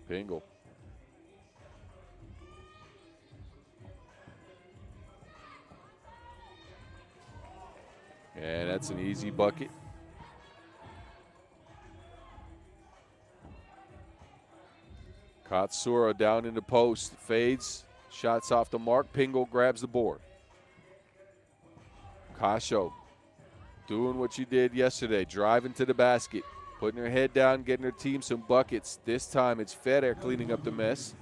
Pingle. And that's an easy bucket. Katsura down in the post, fades, shots off the mark. Pingle grabs the board. Kasho doing what she did yesterday, driving to the basket, putting her head down, getting her team some buckets. This time it's Ferrer cleaning up the mess.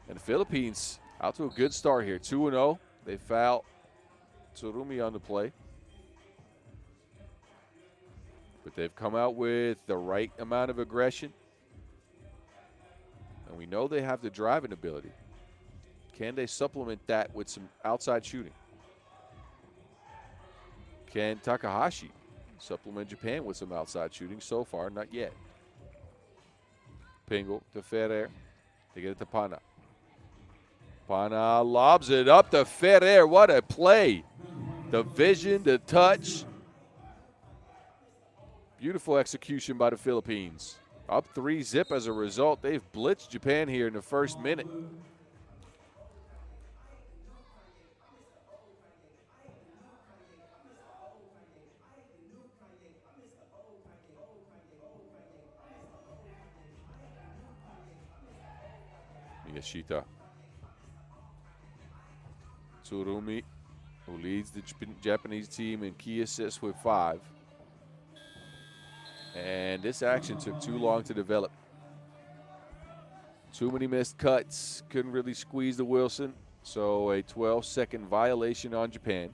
And the Philippines out to a good start here, 2-0. They foul Tsurumi on the play. But they've come out with the right amount of aggression. And we know they have the driving ability. Can they supplement that with some outside shooting? Can Takahashi supplement Japan with some outside shooting? So far, not yet. Pingle to Ferrer. They get it to Pana. Pana lobs it up to Ferrer. What a play. The vision, the touch. Beautiful execution by the Philippines. Up 3-0 as a result. They've blitzed Japan here in the first minute. Miyashita. Tsurumi, who leads the Japanese team in key assists with 5. And this action took too long to develop. Too many missed cuts. Couldn't really squeeze the Wilson. So a 12-second violation on Japan.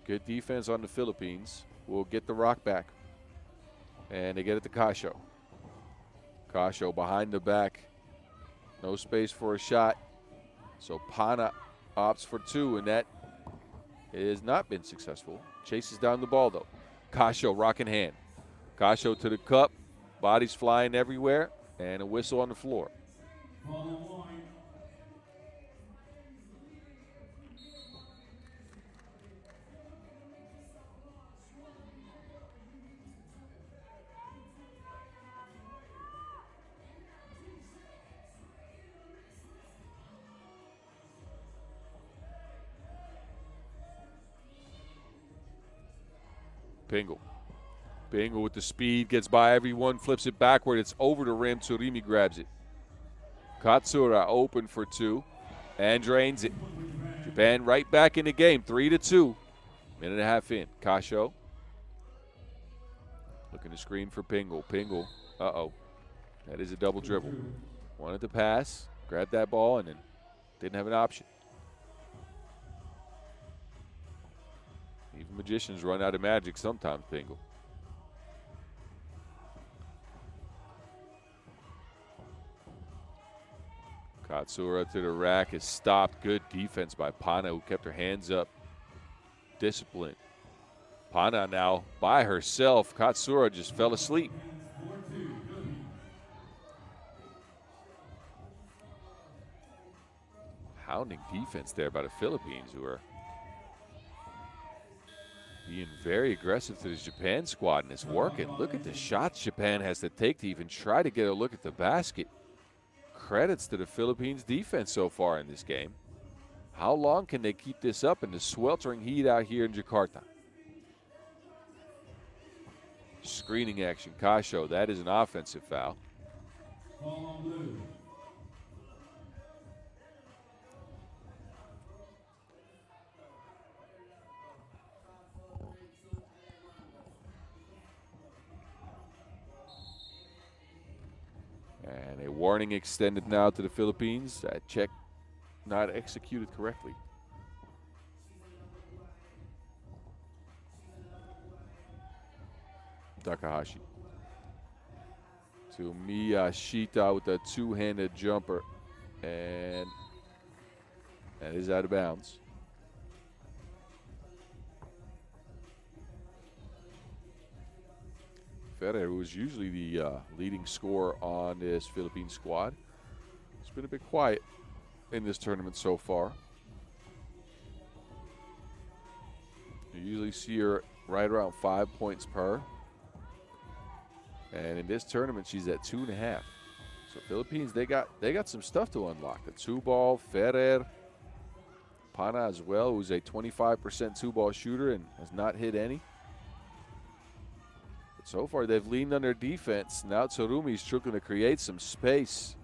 Good defense on the Philippines. Will get the rock back. And they get it to Kasho. Kasho behind the back. No space for a shot. So Pana opts for 2, and that has not been successful. Chases down the ball, though. Kasho, rock in hand. Kasho to the cup. Bodies flying everywhere, and a whistle on the floor. Pingle. Pingle with the speed, gets by everyone, flips it backward. It's over the rim. Tsurumi grabs it. Katsura open for 2 and drains it. Japan right back in the game, 3-2. Minute and a half in. Kasho looking to screen for Pingle. Pingle, that is a double dribble. Wanted to pass, grabbed that ball, and then didn't have an option. Even magicians run out of magic sometimes, Pingle. Katsura to the rack is stopped. Good defense by Pana, who kept her hands up. Discipline. Pana now by herself. Katsura just fell asleep. Hounding defense there by the Philippines, who are being very aggressive to this Japan squad, and it's working. Look at the shots Japan has to take to even try to get a look at the basket. Credits to the Philippines defense so far in this game. How long can they keep this up in the sweltering heat out here in Jakarta? Screening action, Kasho. That is an offensive foul. And a warning extended now to the Philippines. That check not executed correctly. Takahashi to Miyashita with a two-handed jumper, and that is out of bounds. Ferrer, who is usually the leading scorer on this Philippine squad, it's been a bit quiet in this tournament so far. You usually see her right around 5 points per. And in this tournament, she's at 2.5. So Philippines, they got some stuff to unlock. The two-ball, Ferrer, Pana as well, who's a 25% two-ball shooter and has not hit any. But so far, they've leaned on their defense. Now Tsurumi's struggling to create some space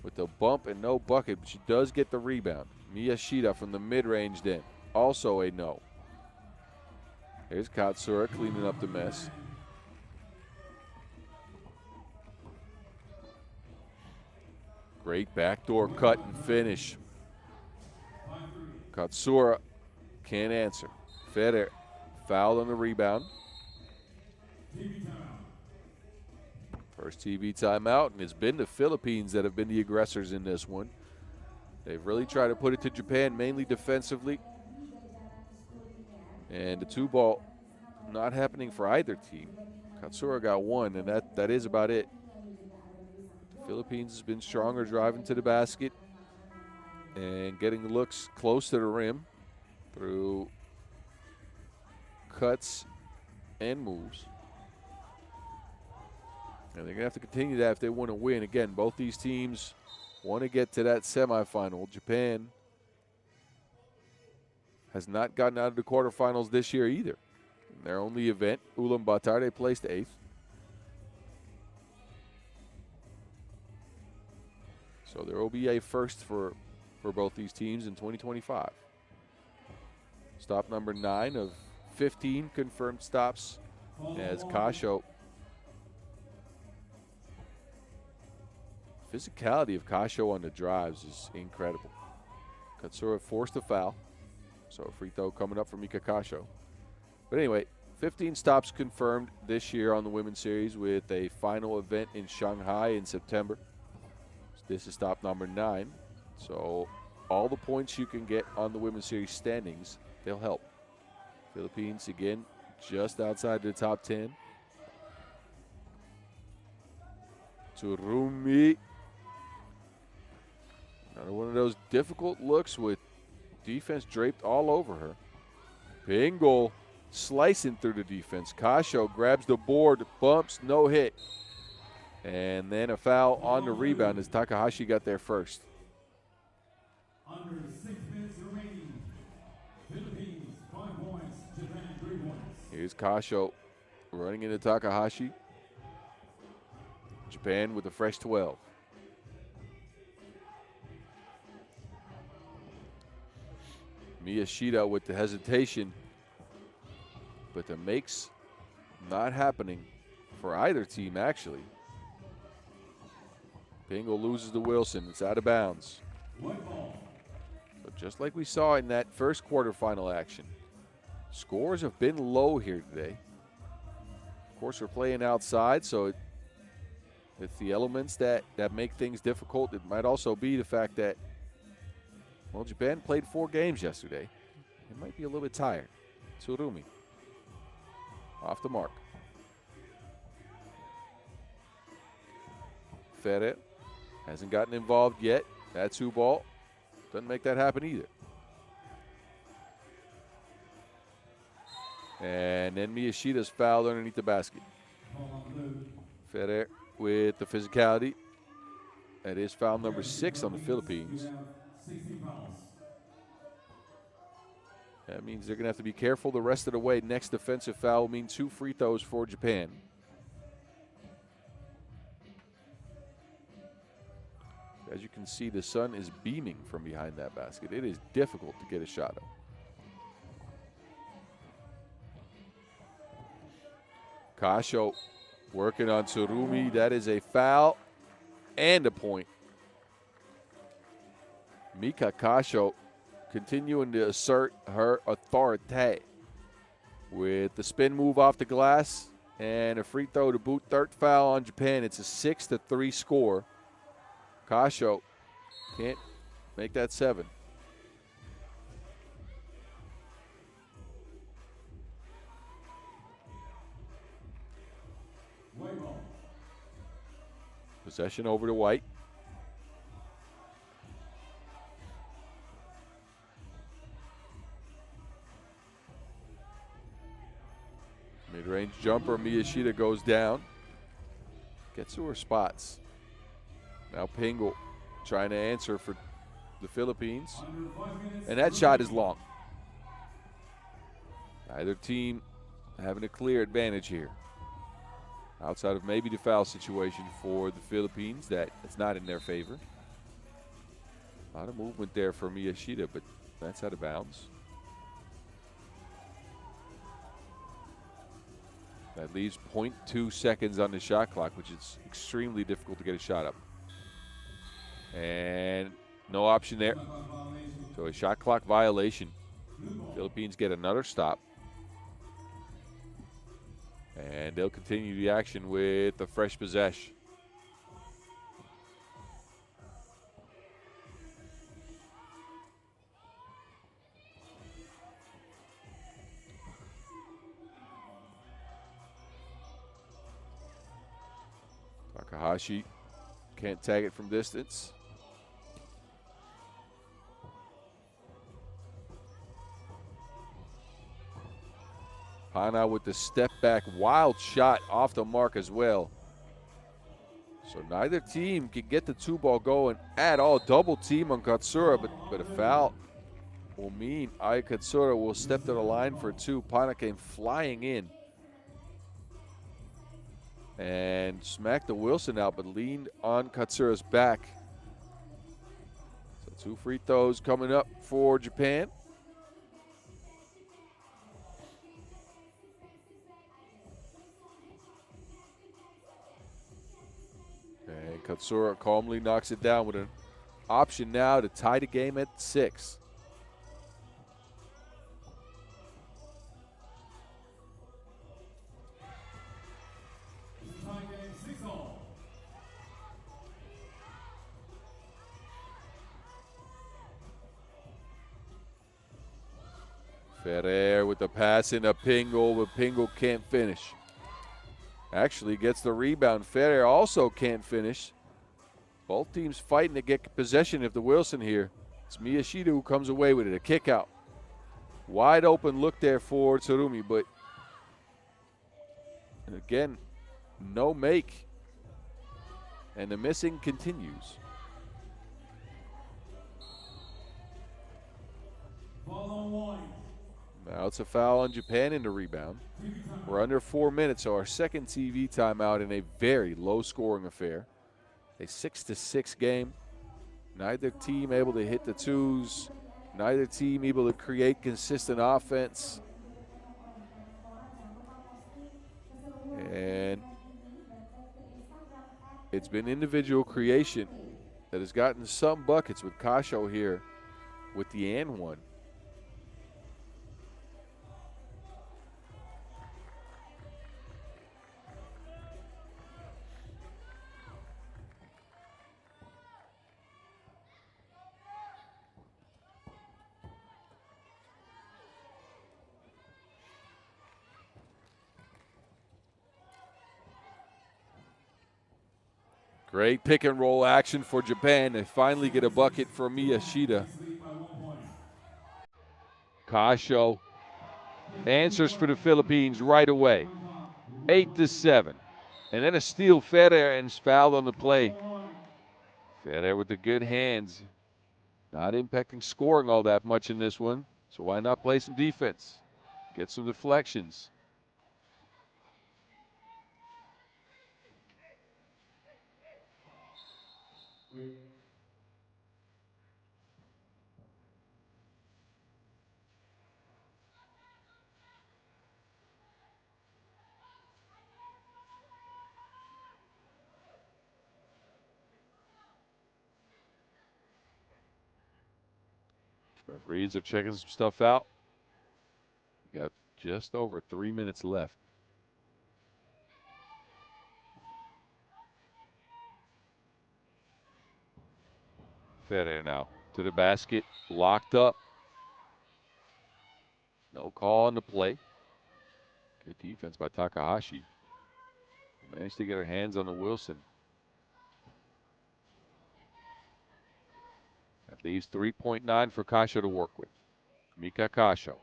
with the bump and no bucket, but she does get the rebound. Miyashita from the mid-range then, also a no. Here's Katsura cleaning up the mess. Great backdoor cut and finish. Katsura can't answer. Ferrer fouled on the rebound. First TV timeout, and it's been the Philippines that have been the aggressors in this one. They've really tried to put it to Japan, mainly defensively. And the two ball not happening for either team. Katsura got one, and that is about it. The Philippines has been stronger driving to the basket and getting the looks close to the rim through cuts and moves. And they're going to have to continue that if they want to win. Again, both these teams want to get to that semifinal. Japan has not gotten out of the quarterfinals this year either. In their only event, Ulaanbaatar, they placed 8th. So there will be a first for both these teams in 2025. Stop number 9 of 15 confirmed stops as Kasho. Physicality of Kasho on the drives is incredible. Katsura forced a foul. So a free throw coming up for Mika Kasho. But anyway, 15 stops confirmed this year on the Women's Series with a final event in Shanghai in September. This is stop number 9. So all the points you can get on the Women's Series standings, they'll help. Philippines, again, just outside the top 10. Tsurumi. Another one of those difficult looks with defense draped all over her. Pingle slicing through the defense. Kasho grabs the board, bumps, no hit. And then a foul on the rebound as Takahashi got there first. Under 6 minutes remaining. Philippines, 5 points. Japan, 3 points. Here's Kasho running into Takahashi. Japan with a fresh 12. Miyashita with the hesitation, but the makes not happening for either team, actually. Pingle loses to Wilson. It's out of bounds. But just like we saw in that first quarterfinal action, scores have been low here today. Of course, we're playing outside, so with the elements that make things difficult, it might also be the fact that, well, Japan played 4 games yesterday. It might be a little bit tired. Tsurumi off the mark. Ferrer hasn't gotten involved yet. That 2-ball doesn't make that happen either. And then Miyashita's fouled underneath the basket. Ferrer with the physicality. That is foul number 6 on the Philippines. That means they're going to have to be careful the rest of the way. Next defensive foul will mean 2 free throws for Japan. As you can see, the sun is beaming from behind that basket. It is difficult to get a shot up. Kasho working on Tsurumi. That is a foul and a point. Mika Kasho continuing to assert her authority with the spin move off the glass and a free throw to boot. Third foul on Japan. It's a 6-3 score. Kasho can't make that 7. Possession over to White. Mid-range jumper, Miyashita goes down. Gets to her spots. Now Pingle trying to answer for the Philippines. Under 5 minutes And that shot is remaining. long. Either team having a clear advantage here. Outside of maybe the foul situation for the Philippines, that's not in their favor. A lot of movement there for Miyashita, but that's out of bounds. That leaves 0.2 seconds on the shot clock, which is extremely difficult to get a shot up. And no option there. So a shot clock violation. Philippines get another stop. And they'll continue the action with a fresh possession. Takahashi can't tag it from distance. Pana with the step back, wild shot off the mark as well. So neither team can get the two ball going at all. Double team on Katsura, but a foul will mean Ai Katsura will step to the line for two. Pana came flying in and smacked the Wilson out, but leaned on Katsura's back. So 2 free throws coming up for Japan. And Katsura calmly knocks it down with an option now to tie the game at 6. Tie game 6-all. Ferrer with the pass into Pingle, but Pingle can't finish. Actually gets the rebound. Ferrer also can't finish. Both teams fighting to get possession of the Wilson here. It's Miyashita who comes away with it, a kick out. Wide open look there for Tsurumi, but again, no make. And the missing continues. Ball on one. Now it's a foul on Japan in the rebound. We're under 4 minutes, so our second TV timeout in a very low-scoring affair. A 6-6 game. Neither team able to hit the twos. Neither team able to create consistent offense. And it's been individual creation that has gotten some buckets with Kasho here with the and one. Great pick and roll action for Japan. They finally get a bucket from Miyashita. Lead by 1 point. Kasho answers for the Philippines right away. 8-7. And then a steal. Ferrer and fouled on the play. Ferrer with the good hands. Not impacting scoring all that much in this one. So why not play some defense? Get some deflections. Referees are checking some stuff out. We got just over 3 minutes left. Ferrer now to the basket, locked up. No call on the play. Good defense by Takahashi. Managed to get her hands on the Wilson. That leaves 3.9 for Kasho to work with. Mika Kasho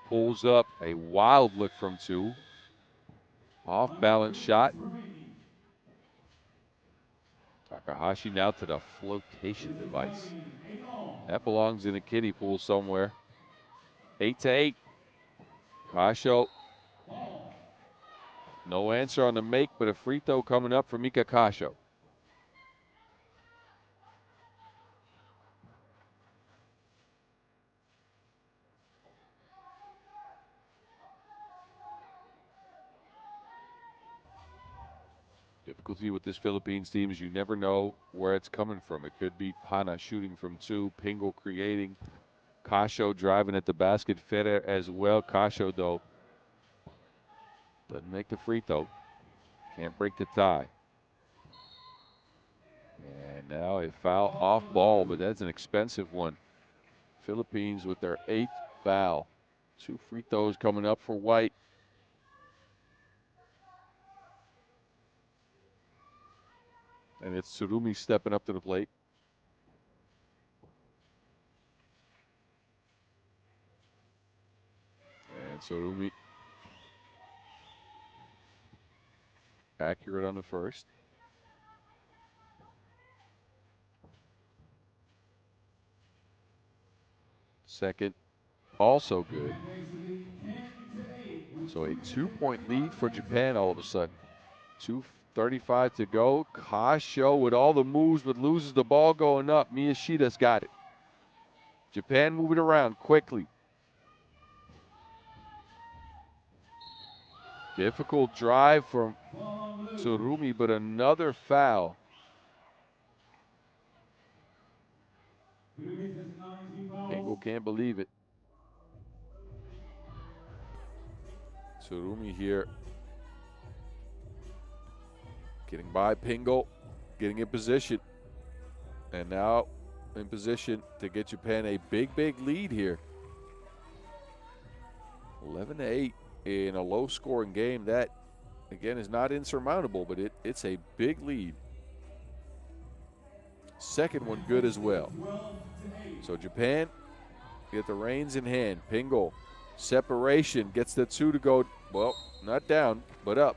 pulls up a wild look from 2. Off balance shot. Takahashi now to the flotation device. That belongs in a kiddie pool somewhere. 8-8. Kasho. No answer on the make, but a free throw coming up for Mika Kasho. Difficulty with this Philippines team is you never know where it's coming from. It could be Pana shooting from 2, Pingle creating, Kasho driving at the basket, Feder as well. Kasho, though, doesn't make the free throw. Can't break the tie. And now a foul off ball, but that's an expensive one. Philippines with their 8th foul. 2 free throws coming up for White. And it's Tsurumi stepping up to the plate. And Tsurumi accurate on the first. Second, also good. So a 2-point lead for Japan all of a sudden. 2:35 to go. Kasho with all the moves, but loses the ball going up. Miyashida's got it. Japan moving around quickly. Difficult drive from Tsurumi, but another foul. Pingle can't believe it. Tsurumi here. Getting by Pingle, getting in position. And now in position to get Japan a big lead here. 11-8 in a low-scoring game. That, again, is not insurmountable, but it's a big lead. Second one good as well. So Japan get the reins in hand. Pingle, separation, gets the 2 to go, well, not down, but up.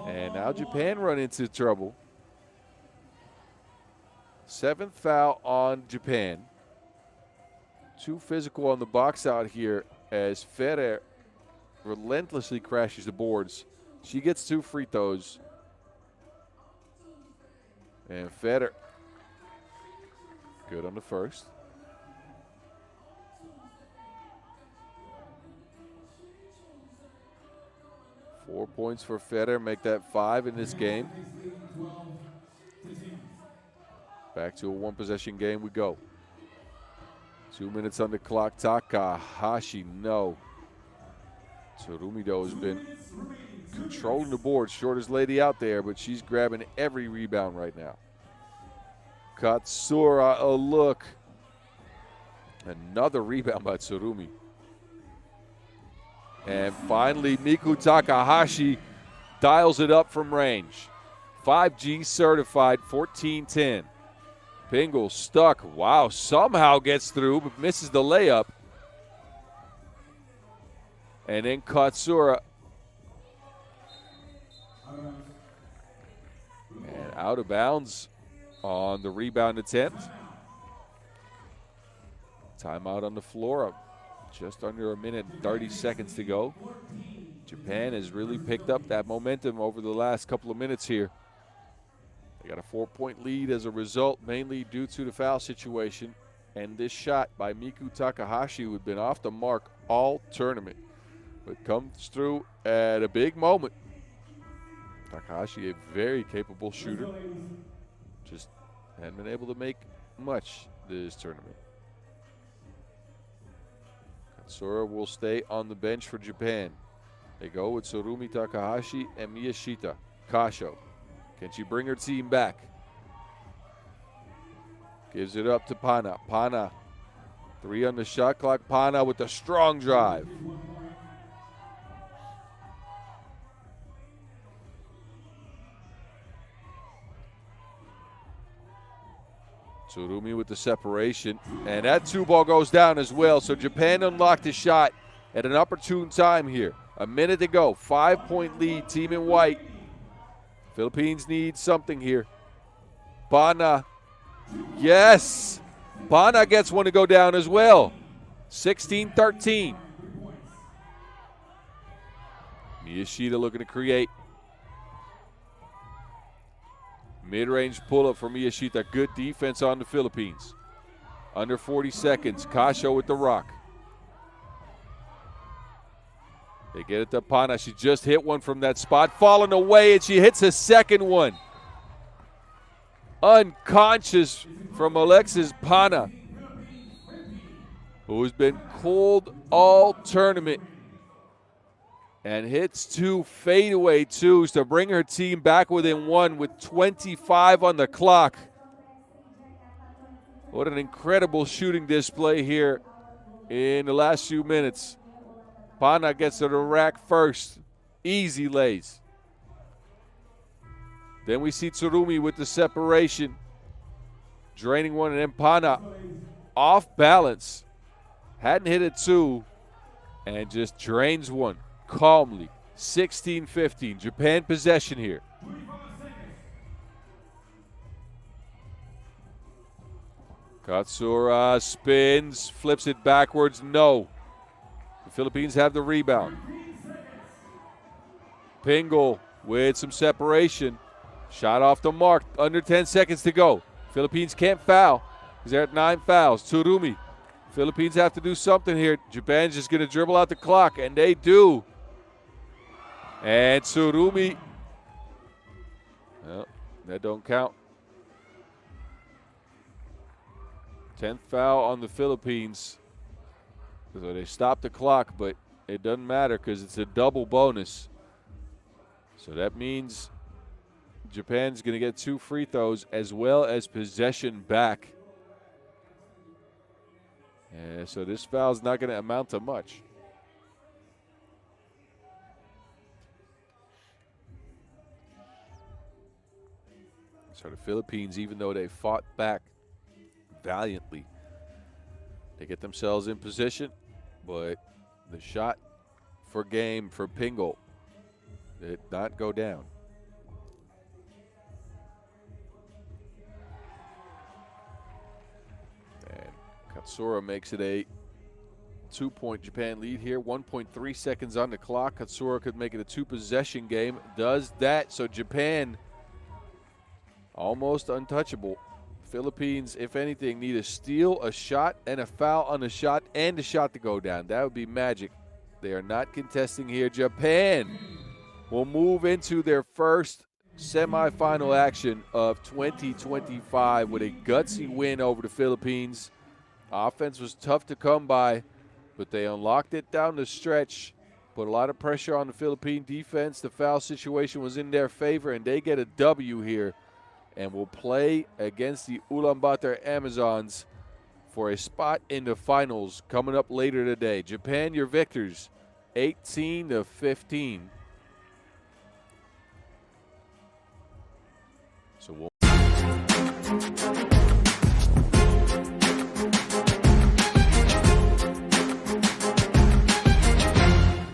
And now Japan run into trouble. 7th foul on Japan. 2 physical on the box out here as Ferrer relentlessly crashes the boards. She gets 2 free throws. And Ferrer good on the first. Four points for Federer, make that 5 in this game. Back to a 1-possession game we go. 2 minutes on the clock. Takahashi, no. Tsurumi, though, has been controlling the board. Shortest lady out there, but she's grabbing every rebound right now. Katsura, a look. Another rebound by Tsurumi. And finally, Miku Takahashi dials it up from range. 5G certified, 14-10. Pingle stuck. Wow, somehow gets through, but misses the layup. And then Katsura. And out of bounds on the rebound attempt. Timeout on the floor. Just under a minute and 30 seconds to go. Japan has really picked up that momentum over the last couple of minutes here. They got a 4-point lead as a result, mainly due to the foul situation. And this shot by Miku Takahashi, who had been off the mark all tournament, but comes through at a big moment. Takahashi, a very capable shooter. Just hadn't been able to make much this tournament. Katsura will stay on the bench for Japan. They go with Tsurumi, Takahashi, and Miyashita. Kasho. Can she bring her team back? Gives it up to Pana. Pana, 3 on the shot clock. Pana with a strong drive. Tsurumi with the separation. And that 2-ball goes down as well. So Japan unlocked a shot at an opportune time here. A minute to go. 5-point lead, team in white. Philippines need something here. Bana. Yes. Bana gets one to go down as well. 16-13. Miyashita looking to create. Mid-range pull-up for Miyashita. Good defense on the Philippines. Under 40 seconds. Kasho with the rock. They get it to Pana. She just hit one from that spot. Falling away, and she hits a second one. Unconscious from Alexis Pana, who has been cold all tournament, and hits 2 fadeaway twos to bring her team back within 1 with 25 on the clock. What an incredible shooting display here in the last few minutes. Pana gets to the rack first. Easy lays. Then we see Tsurumi with the separation. Draining one, and then Pana off balance. Hadn't hit it 2, and just drains one calmly. 16-15. Japan possession here. Katsura spins, flips it backwards. No. The Philippines have the rebound. Pingle with some separation. Shot off the mark. Under 10 seconds to go. Philippines can't foul because they're at 9 fouls. Tsurumi. Philippines have to do something here. Japan's just going to dribble out the clock, and they do. And Tsurumi. Well, that don't count. 10th foul on the Philippines. So they stopped the clock, but it doesn't matter because it's a double bonus. So that means Japan's going to get 2 free throws as well as possession back. And so this foul's not going to amount to much. So the Philippines, even though they fought back valiantly, they get themselves in position, but the shot for game for Pingle did not go down. And Katsura makes it a 2-point Japan lead here. 1.3 seconds on the clock. Katsura could make it a 2-possession game. Does that, so Japan almost untouchable. Philippines, if anything, need a steal, a shot, and a foul on the shot, and a shot to go down. That would be magic. They are not contesting here. Japan will move into their first semifinal action of 2025 with a gutsy win over the Philippines. Offense was tough to come by, but they unlocked it down the stretch, put a lot of pressure on the Philippine defense. The foul situation was in their favor, and they get a W here and will play against the Ulaanbaatar Amazons for a spot in the finals coming up later today. Japan, your victors, 18-15. So we'll